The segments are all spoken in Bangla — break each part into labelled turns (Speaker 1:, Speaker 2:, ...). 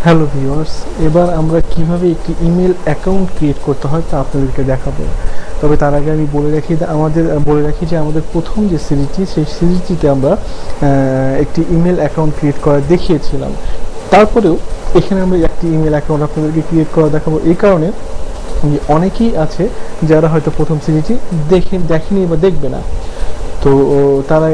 Speaker 1: হ্যালো ভিউয়ার্স, এবার আমরা কিভাবে একটি ইমেল অ্যাকাউন্ট ক্রিয়েট করতে হয় তা আপনাদেরকে দেখাবো। তবে তার আগে আমি বলে রাখি যে আমাদের প্রথম যে সিরিজটি, সেই সিরিজটিতে আমরা একটি ইমেল অ্যাকাউন্ট ক্রিয়েট করা দেখিয়েছিলাম। তারপরেও এখানে আমরা একটি ইমেল অ্যাকাউন্ট আপনাদেরকে ক্রিয়েট করা দেখাবো, এই কারণে যে অনেকেই আছে যারা হয়তো প্রথম সিরিজটি দেখেনি বা দেখবে না। তো তারা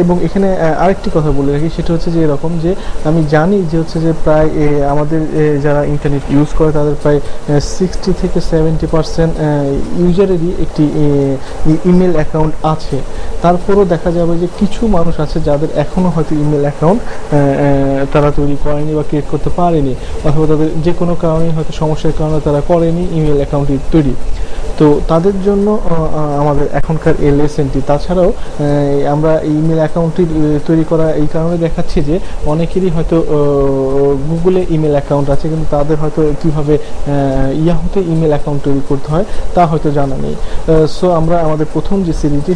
Speaker 1: এবং এখানে আরেকটি কথা বলে রাখি, সেটা হচ্ছে যে এরকম যে আমি জানি যে হচ্ছে যে প্রায় আমাদের যারা ইন্টারনেট ইউজ করে তাদের প্রায় 60 থেকে 70% ইউজারেরই একটি ইমেল অ্যাকাউন্ট আছে। তারপরও দেখা যাবে যে কিছু মানুষ আছে যাদের এখনও হয়তো ইমেল অ্যাকাউন্ট তারা তৈরি করেনি বা ক্রিয়েট করতে পারেনি, অথবা তাদের যে কোনো কারণে হয়তো সমস্যার কারণে তারা করেনি ইমেল অ্যাকাউন্টটি তৈরি। তো তাদের জন্য আমাদের এখনকার এই লেসেনটি। তাছাড়াও আমরা ইমেল অ্যাকাউন্টটি তৈরি করা এই কারণে দেখাচ্ছি যে অনেকেরই হয়তো গুগলে ইমেল অ্যাকাউন্ট আছে, কিন্তু তাদের হয়তো কীভাবে ইয়াহুতে ইমেল অ্যাকাউন্ট তৈরি করতে হয় তা হয়তো জানা নেই। সো আমরা আমাদের প্রথম যে সিরিজটি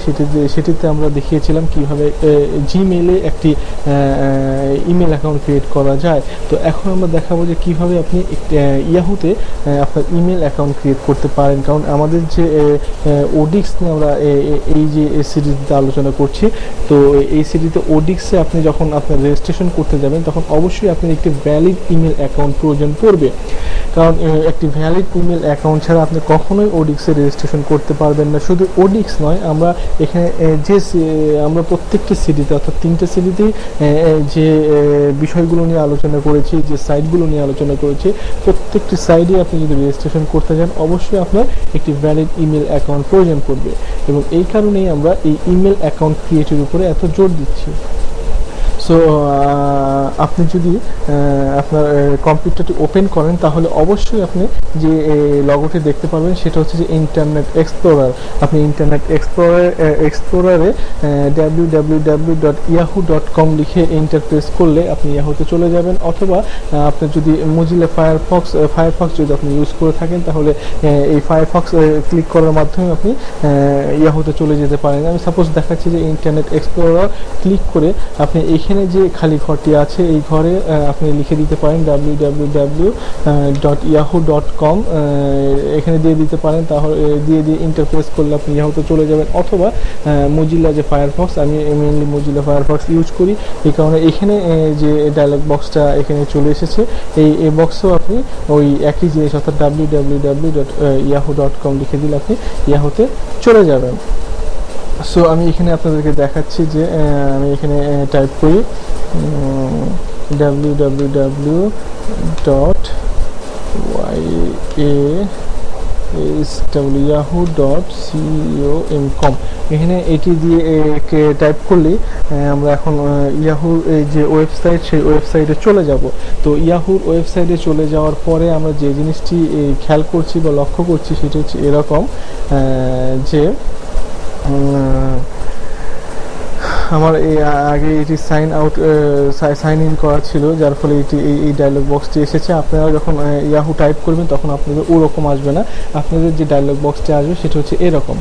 Speaker 1: সেটিতে আমরা দেখিয়েছিলাম কীভাবে জিমেলে একটি ইমেল অ্যাকাউন্ট ক্রিয়েট করা যায়। তো এখন আমরা দেখাবো যে কীভাবে আপনি ইয়াহুতে আপনার ইমেল অ্যাকাউন্ট ক্রিয়েট করতে পারেন। কারণ আমাদের যে ওডিক্স নিয়ে আমরা এই যে সিরিজতে আলোচনা করছি, তো এই সিরিজে ওডিক্সে আপনি যখন আপনার রেজিস্ট্রেশন করতে যাবেন তখন অবশ্যই আপনার একটি ভ্যালিড ইমেল অ্যাকাউন্ট প্রয়োজন পড়বে। কারণ একটি ভ্যালিড ইমেল অ্যাকাউন্ট ছাড়া আপনি কখনোই ওডিক্সে রেজিস্ট্রেশন করতে পারবেন না। শুধু ওডিক্স নয়, আমরা এখানে আমরা প্রত্যেকটি সিরিজে অর্থাৎ 3টে সিরিজেই যে বিষয়গুলো নিয়ে আলোচনা করেছি, যে সাইটগুলো নিয়ে আলোচনা করেছি, প্রত্যেকটি সাইটে আপনি যদি রেজিস্ট্রেশন করতে চান অবশ্যই আপনার একটি ভ্যালিড ইমেল অ্যাকাউন্ট প্রয়োজন পড়বে, এবং এই কারণেই আমরা এই ইমেল অ্যাকাউন্ট ক্রিয়েটের উপরে এত জোর দিচ্ছি। সো আপনি যদি আপনার কম্পিউটারটি ওপেন করেন তাহলে অবশ্যই আপনি যে লগোটি দেখতে পাবেন সেটা হচ্ছে যে ইন্টারনেট এক্সপ্লোরার। আপনি ইন্টারনেট এক্সপ্লোরারে www.yahoo.com লিখে ইন্টারপ্রেস করলে আপনি ইয়াহুতে চলে যাবেন, অথবা আপনি যদি মজিলা ফায়ারফক্স যদি আপনি ইউজ করে থাকেন তাহলে এই ফায়ারফক্স ক্লিক করার মাধ্যমে আপনি ইয়াহুতে চলে যেতে পারেন। আমি সাপোজ দেখাচ্ছি যে ইন্টারনেট এক্সপ্লোরার ক্লিক করে আপনি এখানে যে খালি ঘরটি আছে এই ঘরে আপনি লিখে দিতে পারেন www.yahoo.com, এখানে দিয়ে দিতে পারেন। তাহলে দিয়ে ইন্টারফেস করলে আপনি ইয়াহুতে চলে যাবেন, অথবা মজিলা যে ফায়ারফক্স, আমি মেইনলি মজিলা ফায়ারফক্স ইউজ করি, এই কারণে এখানে যে ডায়লগ বক্সটা এখানে চলে এসেছে, এই বক্সেও আপনি ওই একই জিনিস অর্থাৎ www.yahoo.com লিখে দিলে আপনি ইয়াহুতে চলে যাবেন। সো আমি এখানে আপনাদেরকে দেখাচ্ছি যে আমি এখানে টাইপ করি www.yahoo.com, এখানে এটি দিয়ে টাইপ করলেই আমরা এখন ইয়াহুর এই যে ওয়েবসাইট, সেই ওয়েবসাইটে চলে যাব। তো ইয়াহুর ওয়েবসাইটে চলে যাওয়ার পরে আমরা যে জিনিসটি খেয়াল করছি বা লক্ষ্য করছি সেটি হচ্ছে এরকম যে আমার আগে এটি সাইন ইন করা ছিল, যার ফলে এই ডায়লগ বক্সটি এসেছে। আপনারা যখন ইয়াহু টাইপ করবেন তখন আপনাদের ওরকম আসবে না, আপনাদের যে ডায়লগ বক্সটি আসবে সেটি হচ্ছে এরকম।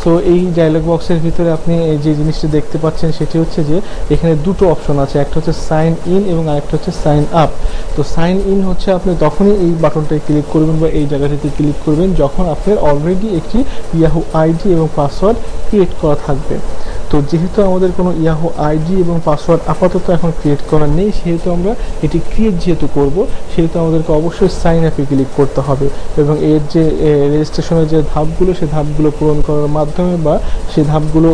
Speaker 1: সো এই ডায়লগ বক্সের ভিতরে আপনি যে জিনিসটি দেখতে পাচ্ছেন সেটি হচ্ছে যে এখানে দুটো অপশন আছে, একটা হচ্ছে সাইন ইন এবং আরেকটা হচ্ছে সাইন আপ। তো সাইন ইন হচ্ছে আপনি তখনই এই বাটনটায় ক্লিক করবেন বা এই জায়গাটিতে ক্লিক করবেন যখন আপনার অলরেডি একটি ইয়াহু আইডি এবং পাসওয়ার্ড ক্রিয়েট করা থাকবে। তো যেহেতু আমাদের কোনো ইয়াহু আইডি এবং পাসওয়ার্ড আপাতত এখন ক্রিয়েট করা নেই, সেহেতু আমরা এটি ক্রিয়েট যেহেতু করব সেহেতু আমাদেরকে অবশ্যই সাইন আপে ক্লিক করতে হবে, এবং এর যে রেজিস্ট্রেশনের যে ধাপগুলো সেই ধাপগুলো পূরণ করার মাধ্যমে বা সেই ধাপগুলো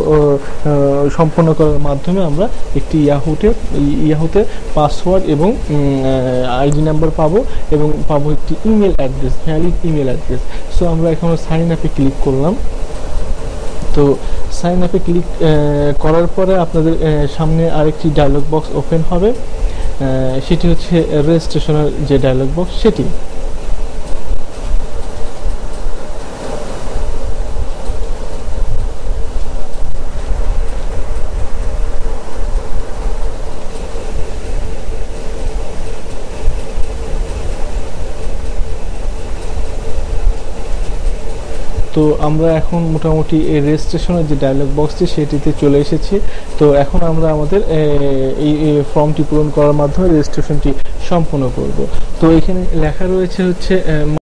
Speaker 1: সম্পন্ন করার মাধ্যমে আমরা একটি ইয়াহুতে পাসওয়ার্ড এবং আইডি নাম্বার পাবো, এবং পাবো একটি email address, valid email address. So আমরা এখন সাইন আপে ক্লিক করলাম। তো সাইন আপে ক্লিক করার পরে আপনাদের সামনে আরেকটি ডায়লগ বক্স ওপেন হবে, সেটি হচ্ছে রেজিস্ট্রেশনের যে ডায়লগ বক্স সেটি। তো আমরা এখন মোটামুটি এই রেজিস্ট্রেশনের যে ডায়লগ বক্সটি সেটিতে চলে এসেছি। তো এখন আমরা আমাদের এই ফর্মটি পূরণ করার মাধ্যমে রেজিস্ট্রেশনটি সম্পন্ন করব। তো এখানে লেখা রয়েছে হচ্ছে